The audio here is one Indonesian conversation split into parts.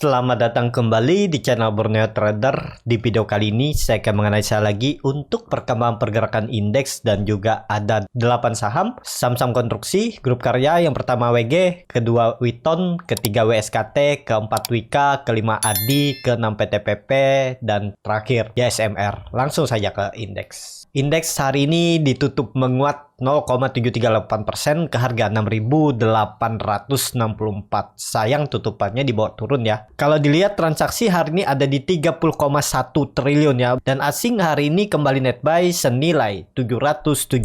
Selamat datang kembali di channel Borneo Trader. Di video kali ini saya akan menganalisa lagi untuk perkembangan pergerakan indeks dan juga ada 8 saham. Saham-saham konstruksi, grup karya yang pertama WG, kedua Witon, ketiga WSKT, keempat Wika, kelima ADI, keenam PTPP, dan terakhir YSMR. Langsung saja ke indeks. Indeks hari ini ditutup menguat 0,738% ke harga 6.864. Sayang tutupannya dibawa turun ya. Kalau dilihat transaksi hari ini ada di 30,1 triliun ya. Dan asing hari ini kembali net buy senilai 777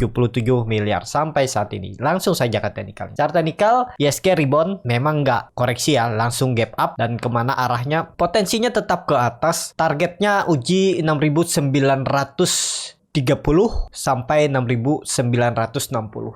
miliar sampai saat ini. Langsung saja ke teknikal. Chart teknikal, ISG rebound memang nggak koreksi ya. Langsung gap up dan kemana arahnya. Potensinya tetap ke atas. Targetnya uji 6.930 sampai 6.960.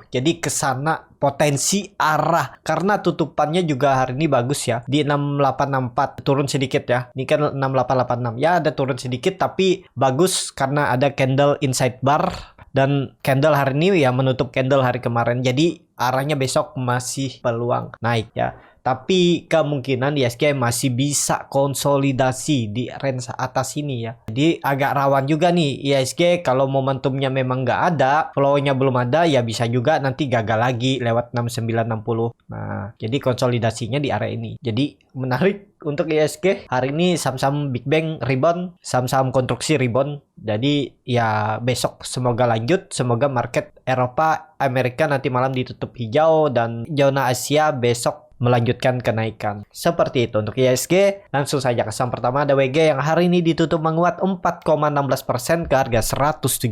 Jadi ke sana potensi arah karena tutupannya juga hari ini bagus ya di 6864 turun sedikit ya. Ini kan 6886 ya, ada turun sedikit tapi bagus karena ada candle inside bar dan candle hari ini ya menutup candle hari kemarin. Jadi arahnya besok masih peluang naik ya. Tapi kemungkinan ISG masih bisa konsolidasi di range atas ini ya. Jadi agak rawan juga nih ISG kalau momentumnya memang nggak ada, flow-nya belum ada ya bisa juga nanti gagal lagi lewat 6960. Nah, jadi konsolidasinya di area ini. Jadi menarik untuk ISG. Hari ini saham-saham Big Bang rebound, saham-saham konstruksi rebound. Jadi ya besok semoga lanjut, semoga market Eropa, Amerika nanti malam ditutup hijau dan zona Asia besok melanjutkan kenaikan. Seperti itu untuk ISG. Langsung saja ke saham pertama ada WG yang hari ini ditutup menguat 4,16% ke harga 175.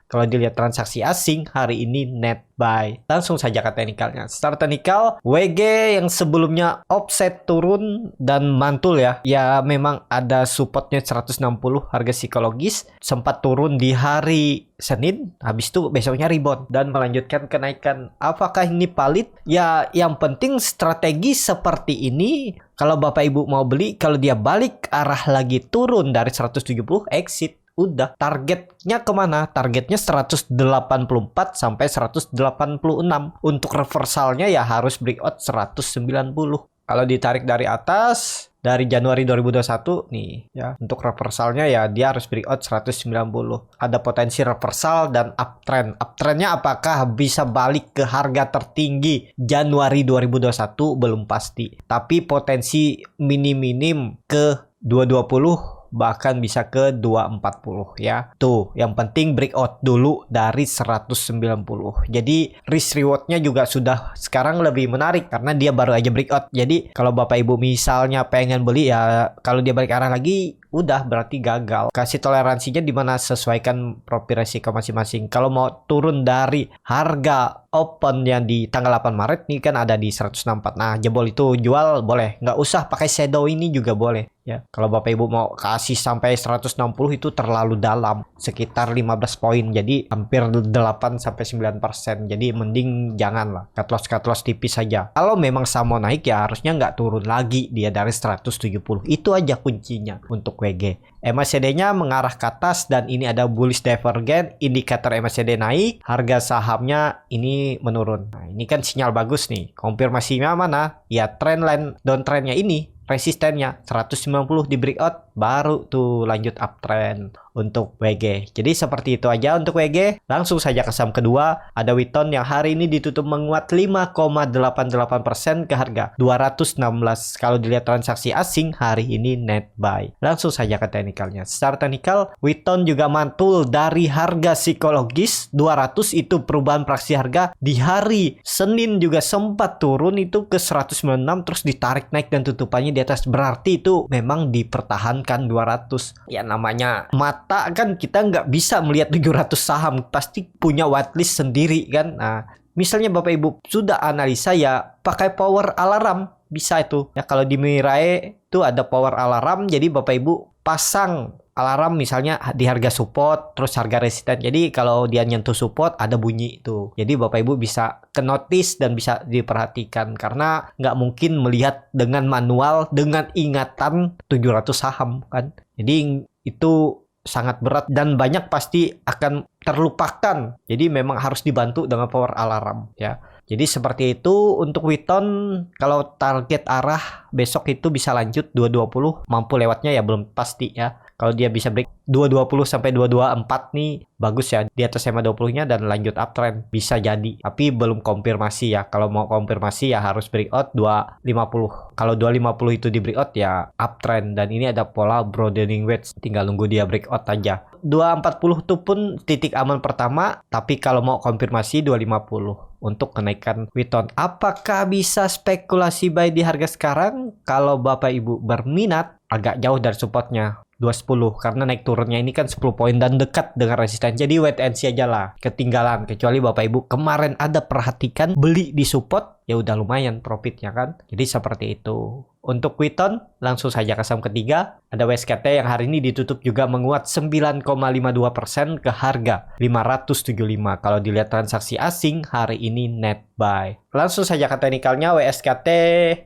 Kalau dilihat transaksi asing hari ini net buy. Langsung saja ke teknikalnya. Start teknikal WG yang sebelumnya offset turun dan mantul ya. Ya memang ada supportnya 160 harga psikologis. Sempat turun di hari Senin, habis itu besoknya rebound dan melanjutkan kenaikan. Apakah ini valid? Ya, yang penting strategi seperti ini. Kalau Bapak Ibu mau beli, kalau dia balik arah lagi turun dari 170, exit. Udah, targetnya kemana? Targetnya 184 sampai 186. Untuk reversalnya ya harus breakout 190. Kalau ditarik dari atas, dari Januari 2021 nih ya, untuk reversalnya ya dia harus breakout 190. Ada potensi reversal dan uptrend. Uptrendnya apakah bisa balik ke harga tertinggi Januari 2021 belum pasti. Tapi potensi minim-minim ke 220 bahkan bisa ke 240 ya. Tuh, yang penting breakout dulu dari 190. Jadi risk rewardnya juga sudah sekarang lebih menarik karena dia baru aja breakout. Jadi kalau Bapak Ibu misalnya pengen beli ya, kalau dia balik arah lagi udah berarti gagal. Kasih toleransinya di mana sesuaikan profil resiko masing-masing. Kalau mau turun dari harga open yang di tanggal 8 Maret nih kan ada di 164. Nah, jebol itu jual boleh. Nggak usah pakai shadow ini juga boleh. Ya, kalau Bapak Ibu mau kasih sampai 160 itu terlalu dalam, sekitar 15 poin. Jadi hampir 8 sampai 9%. Jadi mending janganlah. Cut loss tipis saja. Kalau memang sama naik ya harusnya nggak turun lagi dia dari 170. Itu aja kuncinya untuk WG. MACD-nya mengarah ke atas dan ini ada bullish divergence, indikator MACD naik, harga sahamnya ini menurun. Nah, ini kan sinyal bagus nih. Konfirmasinya mana? Ya trendline downtrendnya ini. Resistennya 190 di breakout baru tuh lanjut uptrend untuk WG. Jadi seperti itu aja untuk WG. Langsung saja ke saham kedua ada Witon yang hari ini ditutup menguat 5,88% ke harga 216. Kalau dilihat transaksi asing hari ini net buy. Langsung saja ke teknikalnya. Secara teknikal Witon juga mantul dari harga psikologis 200 itu perubahan praksi harga di hari Senin juga sempat turun itu ke 196 terus ditarik naik dan tutupannya di atas, berarti itu memang dipertahankan 200. Ya namanya mata kan kita nggak bisa melihat 700 saham, pasti punya whitelist sendiri kan. Nah, misalnya Bapak Ibu sudah analisa ya pakai power alarm bisa itu. Ya kalau di Mirai itu ada power alarm, jadi Bapak Ibu pasang alarm misalnya di harga support terus harga resisten. Jadi kalau dia nyentuh support ada bunyi itu. Jadi Bapak Ibu bisa ke notice dan bisa diperhatikan karena nggak mungkin melihat dengan manual dengan ingatan 700 saham kan. Jadi itu sangat berat dan banyak pasti akan terlupakan. Jadi memang harus dibantu dengan power alarm ya. Jadi seperti itu untuk Witon. Kalau target arah besok itu bisa lanjut 220, mampu lewatnya ya belum pasti ya. Kalau dia bisa break 220 sampai 224 nih bagus ya, di atas EMA 20-nya dan lanjut uptrend bisa jadi. Tapi belum konfirmasi ya. Kalau mau konfirmasi ya harus breakout 250. Kalau 250 itu di breakout ya uptrend, dan ini ada pola broadening wedge, tinggal nunggu dia breakout aja. 240 itu pun titik aman pertama, tapi kalau mau konfirmasi 250 untuk kenaikan Witon. Apakah bisa spekulasi buy di harga sekarang? Kalau Bapak Ibu berminat, agak jauh dari supportnya 210, karena naik turunnya ini kan 10 poin dan dekat dengan resisten. Jadi wait and see aja lah, ketinggalan. Kecuali Bapak Ibu kemarin ada perhatikan beli di support, ya udah lumayan profitnya kan. Jadi seperti itu. Untuk Witon, langsung saja ke saham ketiga. Ada WSKT yang hari ini ditutup juga menguat 9,52% ke harga 575. Kalau dilihat transaksi asing hari ini net buy. Langsung saja ke teknikalnya, WSKT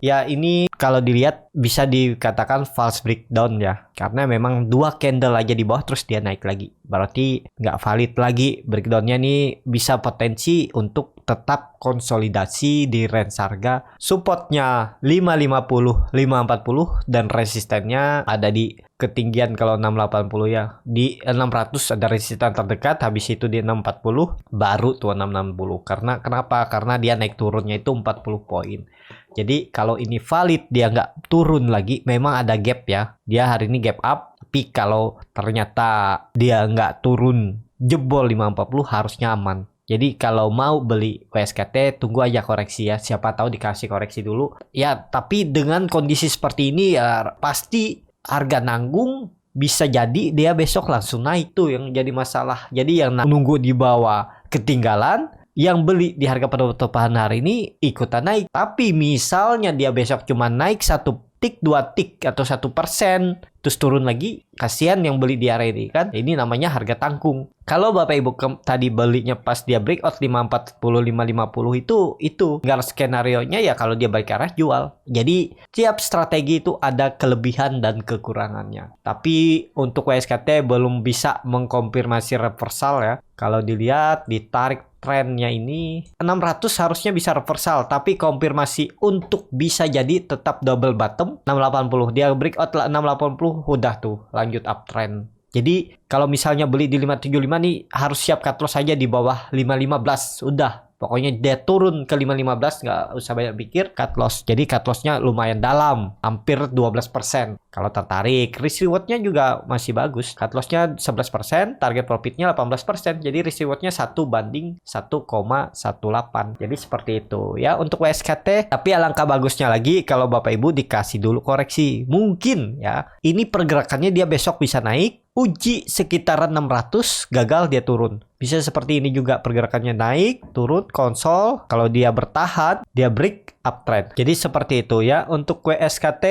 ya ini kalau dilihat bisa dikatakan false breakdown ya. Karena memang 2 candle aja di bawah terus dia naik lagi. Berarti nggak valid lagi. Breakdownnya nih bisa potensi untuk tetap konsolidasi di range harga supportnya 550, 540 dan resistennya ada di ketinggian kalau 680 ya. Di 600 ada resisten terdekat, habis itu di 640 baru tuh 660. Karena kenapa? Karena dia naik turunnya itu 40 poin. Jadi kalau ini valid dia nggak turun lagi, memang ada gap ya. Dia hari ini gap up, tapi kalau ternyata dia nggak turun jebol 540 harusnya aman. Jadi kalau mau beli WSKT tunggu aja koreksi ya. Siapa tahu dikasih koreksi dulu. Ya tapi dengan kondisi seperti ini ya pasti harga nanggung, bisa jadi dia besok langsung naik tuh yang jadi masalah. Jadi yang nunggu di bawah ketinggalan, yang beli di harga penutupan hari ini ikutan naik. Tapi misalnya dia besok cuma naik 1 tik, 2 tik atau 1% terus turun lagi, kasihan yang beli di area ini kan. Ini namanya harga tanggung. Kalau Bapak Ibu tadi belinya pas dia breakout 540, 550 itu nggak skenario-nya ya kalau dia balik arah jual. Jadi tiap strategi itu ada kelebihan dan kekurangannya. Tapi untuk WSKT belum bisa mengkonfirmasi reversal ya. Kalau dilihat ditarik trennya ini 600 harusnya bisa reversal, tapi konfirmasi untuk bisa jadi tetap double bottom 680. Dia breakout 680 udah tuh lanjut uptrend. Jadi kalau misalnya beli di 575 nih harus siap cut loss aja di bawah 515. Udah, pokoknya dia turun ke 515 nggak usah banyak pikir, cut loss. Jadi cut lossnya lumayan dalam, hampir 12%. Kalau tertarik, risk rewardnya juga masih bagus. Cut lossnya 11%, target profitnya 18%. Jadi risk rewardnya 1:1,18. Jadi seperti itu ya untuk WSKT. Tapi alangkah bagusnya lagi kalau Bapak Ibu dikasih dulu koreksi. Mungkin ya, ini pergerakannya dia besok bisa naik, uji sekitaran 600, gagal dia turun. Bisa seperti ini juga, pergerakannya naik, turun, konsol. Kalau dia bertahan, dia break uptrend. Jadi seperti itu ya. Untuk WSKT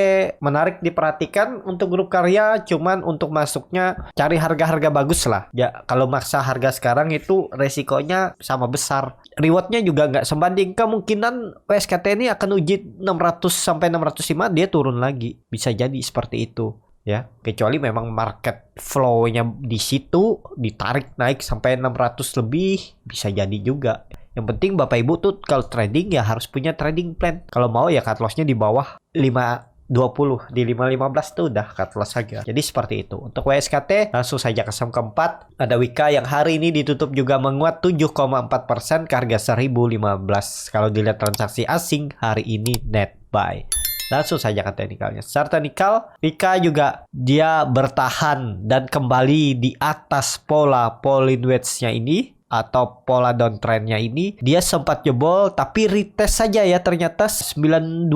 menarik diperhatikan. Untuk grup karya cuman untuk masuknya cari harga-harga bagus lah. Ya kalau maksa harga sekarang itu resikonya sama besar. Rewardnya juga nggak sebanding. Kemungkinan WSKT ini akan uji 600 sampai 605 dia turun lagi. Bisa jadi seperti itu. Ya, kecuali memang market flow-nya di situ ditarik naik sampai 600 lebih, bisa jadi juga. Yang penting Bapak Ibu tuh kalau trading ya harus punya trading plan. Kalau mau ya cut loss-nya di bawah 520, di 515 tuh udah cut loss saja. Jadi seperti itu. Untuk WSKT langsung saja ke saham keempat. Ada Wika yang hari ini ditutup juga menguat 7,4% ke harga 1015. Kalau dilihat transaksi asing hari ini net buy. Langsung saja ke teknikalnya. Secara teknikal, Wika juga dia bertahan dan kembali di atas pola Bollinger Wedge-nya ini atau pola downtrend-nya ini. Dia sempat jebol tapi retest saja ya, ternyata 920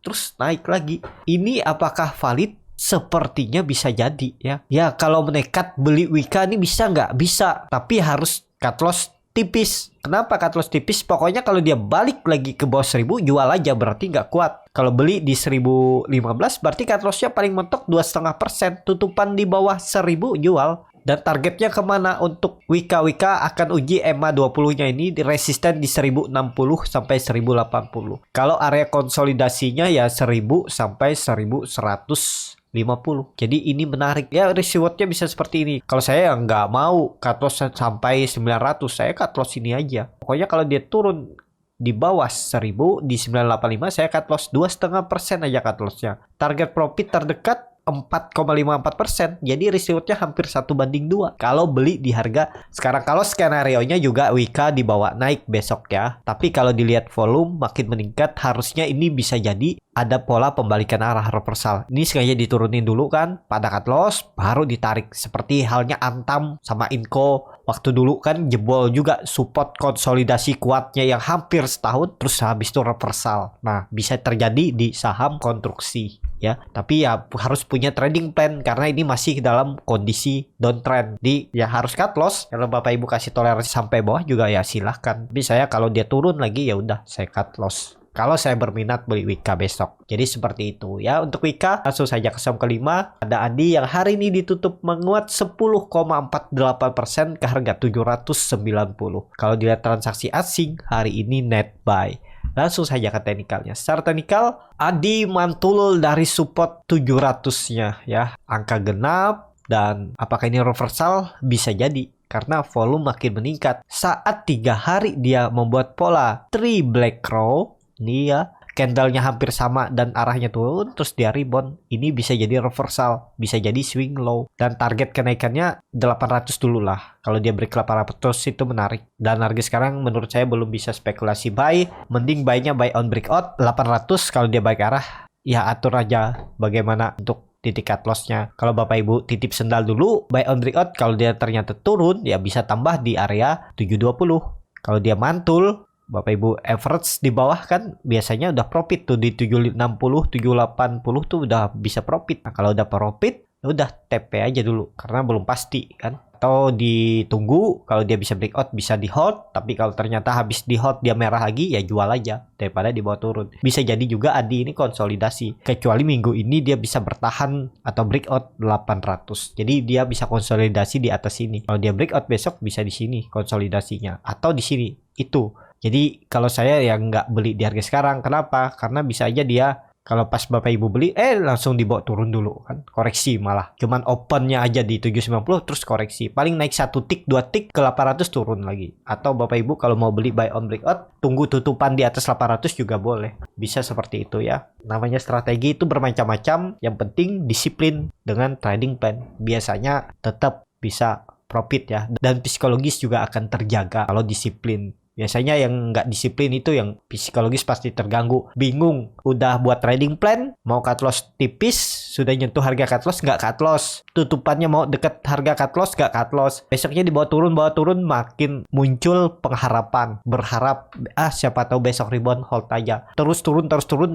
terus naik lagi. Ini apakah valid? Sepertinya bisa jadi ya. Ya kalau menekat beli Wika ini bisa nggak? Bisa, tapi harus cut loss tipis. Kenapa cut loss tipis? Pokoknya kalau dia balik lagi ke bawah 1000 jual aja, berarti nggak kuat. Kalau beli di 1015 berarti cut lossnya paling mentok 2,5%. Tutupan di bawah 1000 jual. Dan targetnya kemana untuk Wika? Wika akan uji EMA 20-nya ini di resisten di 1060 sampai 1080. Kalau area konsolidasinya ya 1000 sampai 1150. Jadi ini menarik ya, rewardnya bisa seperti ini. Kalau saya yang nggak mau cut loss sampai 900, saya cut loss ini aja. Pokoknya kalau dia turun di bawah 1000 di 985 saya cut loss 2,5% aja cut lossnya. Target profit terdekat 4,54%. Jadi residunya hampir 1:2 kalau beli di harga sekarang. Kalau skenario-nya juga Wika dibawa naik besok ya. Tapi kalau dilihat volume makin meningkat, harusnya ini bisa jadi ada pola pembalikan arah reversal. Ini sengaja diturunin dulu kan pada cut loss, baru ditarik. Seperti halnya Antam sama Inco. Waktu dulu kan jebol juga support konsolidasi kuatnya yang hampir setahun, terus habis itu reversal. Nah, bisa terjadi di saham konstruksi ya. Tapi ya harus punya trading plan karena ini masih dalam kondisi downtrend. Ya harus cut loss. Kalau Bapak Ibu kasih toleransi sampai bawah juga ya silahkan. Tapi saya kalau dia turun lagi ya udah saya cut loss. Kalau saya berminat beli Wika besok. Jadi seperti itu ya. Untuk Wika langsung saja ke saham kelima. Ada Adi yang hari ini ditutup menguat 10,48% ke harga 790. Kalau dilihat transaksi asing hari ini net buy. Langsung saja ke teknikalnya. Secara teknikal Adi mantul dari support 700-nya ya. Angka genap dan apakah ini reversal? Bisa jadi. Karena volume makin meningkat. Saat 3 hari dia membuat pola 3 black crow. Ini ya, candlenya hampir sama dan arahnya turun, terus dia rebound. Ini bisa jadi reversal, bisa jadi swing low. Dan target kenaikannya 800 dulu lah. Kalau dia break 800 itu menarik. Dan harga sekarang menurut saya belum bisa spekulasi buy. Mending buy-nya buy on breakout 800. Kalau dia baik arah, ya atur aja bagaimana untuk titik cut loss-nya. Kalau Bapak Ibu titip sendal dulu, buy on breakout. Kalau dia ternyata turun, ya bisa tambah di area 720. Kalau dia mantul, Bapak Ibu average di bawah kan biasanya udah profit tuh di 760, 780 tuh udah bisa profit. Nah, kalau udah profit udah TP aja dulu karena belum pasti kan. Atau ditunggu kalau dia bisa breakout bisa di hold, tapi kalau ternyata habis di hold dia merah lagi ya jual aja daripada dibawa turun. Bisa jadi juga Adi ini konsolidasi. Kecuali minggu ini dia bisa bertahan atau breakout 800. Jadi dia bisa konsolidasi di atas sini. Kalau dia breakout besok bisa di sini konsolidasinya atau di sini. Itu. Jadi kalau saya ya nggak beli di harga sekarang. Kenapa? Karena bisa aja dia kalau pas Bapak Ibu beli langsung dibawa turun dulu kan. Koreksi malah. Cuman opennya aja di 790 terus koreksi. Paling naik 1 tick, 2 tick ke 800 turun lagi. Atau Bapak Ibu kalau mau beli buy on breakout, tunggu tutupan di atas 800 juga boleh. Bisa seperti itu ya. Namanya strategi itu bermacam-macam. Yang penting disiplin dengan trading plan. Biasanya tetap bisa profit ya. Dan psikologis juga akan terjaga kalau disiplin. Biasanya yang nggak disiplin itu yang psikologis pasti terganggu. Bingung, udah buat trading plan, mau cut loss tipis, sudah nyentuh harga cut loss, nggak cut loss. Tutupannya mau deket harga cut loss, nggak cut loss. Besoknya dibawa turun, makin muncul pengharapan. Berharap, siapa tahu besok rebound, hold aja. Terus turun,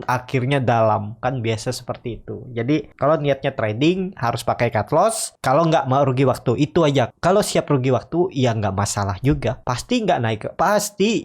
akhirnya dalam. Kan biasa seperti itu. Jadi kalau niatnya trading, harus pakai cut loss. Kalau nggak mau rugi waktu, itu aja. Kalau siap rugi waktu, ya nggak masalah juga. Pasti nggak naik,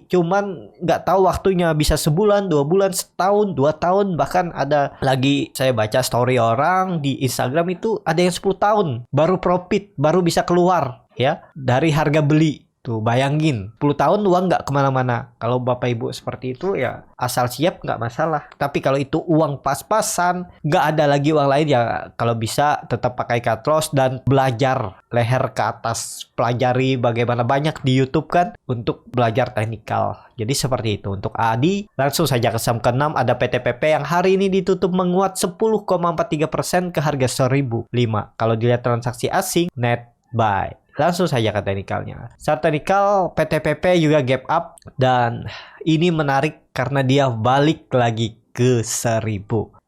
cuman nggak tahu waktunya, bisa sebulan, 2 bulan, setahun, 2 tahun, bahkan ada lagi saya baca story orang di Instagram itu ada yang 10 tahun baru profit, baru bisa keluar ya dari harga beli. Tuh bayangin 10 tahun uang nggak kemana-mana. Kalau Bapak Ibu seperti itu ya asal siap nggak masalah. Tapi kalau itu uang pas-pasan, nggak ada lagi uang lain ya kalau bisa tetap pakai cut loss dan belajar leher ke atas. Pelajari bagaimana, banyak di YouTube kan untuk belajar teknikal. Jadi seperti itu. Untuk Adi langsung saja ke saham ke-6 ada PTPP yang hari ini ditutup menguat 10,43% ke harga 1005. Kalau dilihat transaksi asing net buy. Langsung saja ke teknikalnya. Secara teknikal PTPP juga gap up dan ini menarik karena dia balik lagi ke 1000.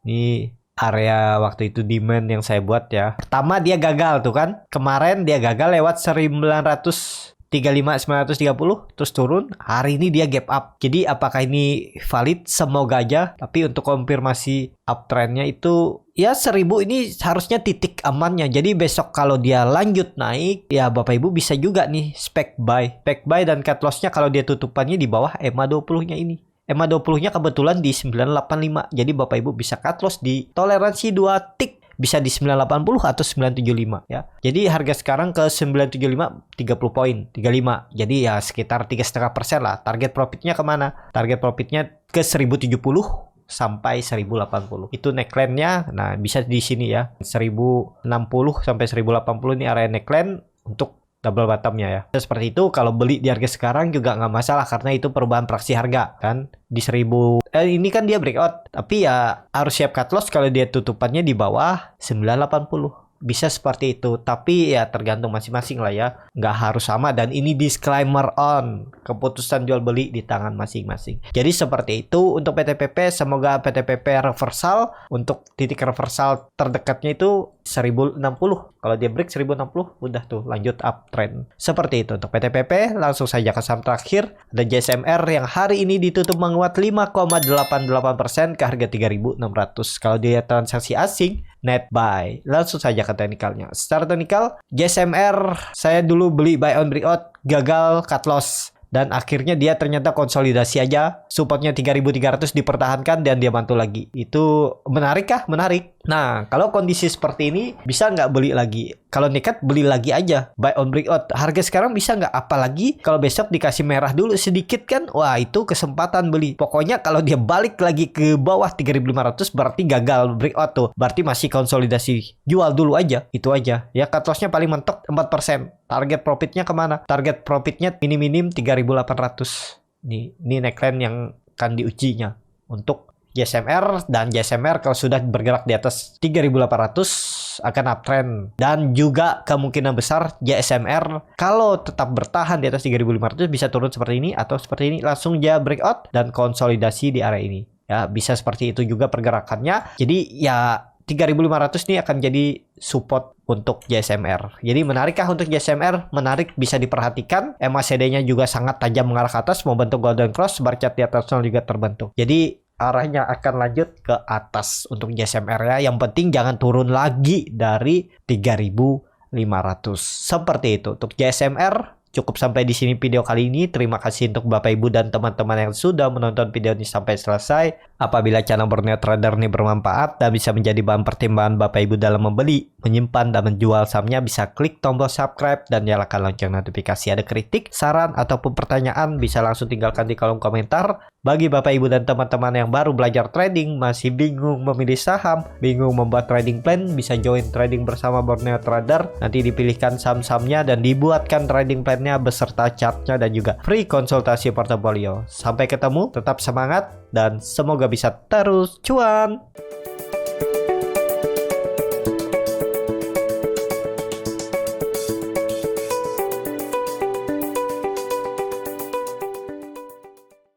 Ini area waktu itu demand yang saya buat ya. Pertama dia gagal tuh kan. Kemarin dia gagal lewat 935 930 terus turun. Hari ini dia gap up. Jadi apakah ini valid? Semoga aja. Tapi untuk konfirmasi uptrendnya itu ya 1000 ini harusnya titik amannya. Jadi besok kalau dia lanjut naik ya Bapak Ibu bisa juga nih spec buy. Spec buy dan cut lossnya kalau dia tutupannya di bawah EMA 20-nya ini. EMA 20-nya kebetulan di 985. Jadi Bapak Ibu bisa cut loss di toleransi 2 tick. Bisa di 980 atau 975 ya. Jadi harga sekarang ke 975 30 poin, 35. Jadi ya sekitar 3,5% lah. Target profitnya kemana? Target profitnya ke 1070 sampai 1080. Itu neckline-nya. Nah, bisa di sini ya. 1060 sampai 1080 ini area neckline untuk double bottomnya ya. Seperti itu, kalau beli di harga sekarang juga nggak masalah karena itu perubahan fraksi harga kan di 1000. Ini kan dia breakout, tapi ya harus siap cut loss kalau dia tutupannya di bawah 980. Bisa seperti itu, tapi ya tergantung masing-masing lah ya, nggak harus sama. Dan ini disclaimer on, keputusan jual beli di tangan masing-masing. Jadi seperti itu untuk PTPP. Semoga PTPP reversal. Untuk titik reversal terdekatnya itu 1060. Kalau dia break 1060 udah tuh lanjut uptrend. Seperti itu untuk PTPP. Langsung saja ke saham terakhir, ada JSMR yang hari ini ditutup menguat 5,88% ke harga 3.600. Kalau dia transaksi asing, net buy. Langsung saja ke teknikalnya. Secara teknikal, JSMR saya dulu beli buy on breakout, gagal cut loss. Dan akhirnya dia ternyata konsolidasi aja. Supportnya 3.300 dipertahankan dan dia bantu lagi. Itu menarik kah? Menarik. Nah, kalau kondisi seperti ini bisa nggak beli lagi? Kalau nekat beli lagi aja. Buy on breakout. Harga sekarang bisa nggak? Apalagi kalau besok dikasih merah dulu sedikit kan? Wah, itu kesempatan beli. Pokoknya kalau dia balik lagi ke bawah 3.500 berarti gagal breakout tuh. Berarti masih konsolidasi. Jual dulu aja. Itu aja. Ya cut loss-nya paling mentok 4%. Target profitnya kemana? Target profitnya minim 3.800. Ini neckline yang akan diujinya untuk JSMR. Dan JSMR kalau sudah bergerak di atas 3.800 akan uptrend. Dan juga kemungkinan besar JSMR kalau tetap bertahan di atas 3.500 bisa turun seperti ini atau seperti ini, langsung dia breakout dan konsolidasi di area ini. Ya, bisa seperti itu juga pergerakannya. Jadi ya 3.500 ini akan jadi support untuk JSMR. Jadi menarikkah untuk JSMR? Menarik, bisa diperhatikan. MACD-nya juga sangat tajam mengarah ke atas, membentuk golden cross, bar chart di atas juga terbentuk. Jadi arahnya akan lanjut ke atas untuk JSMR ya. Yang penting jangan turun lagi dari 3.500. Seperti itu untuk JSMR. Cukup sampai di sini video kali ini. Terima kasih untuk Bapak Ibu dan teman-teman yang sudah menonton video ini sampai selesai. Apabila channel Borneo Trader ini bermanfaat dan bisa menjadi bahan pertimbangan Bapak Ibu dalam membeli, menyimpan, dan menjual sahamnya, bisa klik tombol subscribe dan nyalakan lonceng notifikasi. Ada kritik, saran, ataupun pertanyaan bisa langsung tinggalkan di kolom komentar. Bagi Bapak Ibu dan teman-teman yang baru belajar trading, masih bingung memilih saham, bingung membuat trading plan, bisa join trading bersama Borneo Trader. Nanti dipilihkan saham-sahamnya dan dibuatkan trading plannya beserta chartnya dan juga free konsultasi portofolio. Sampai ketemu, tetap semangat dan semoga bisa terus cuan.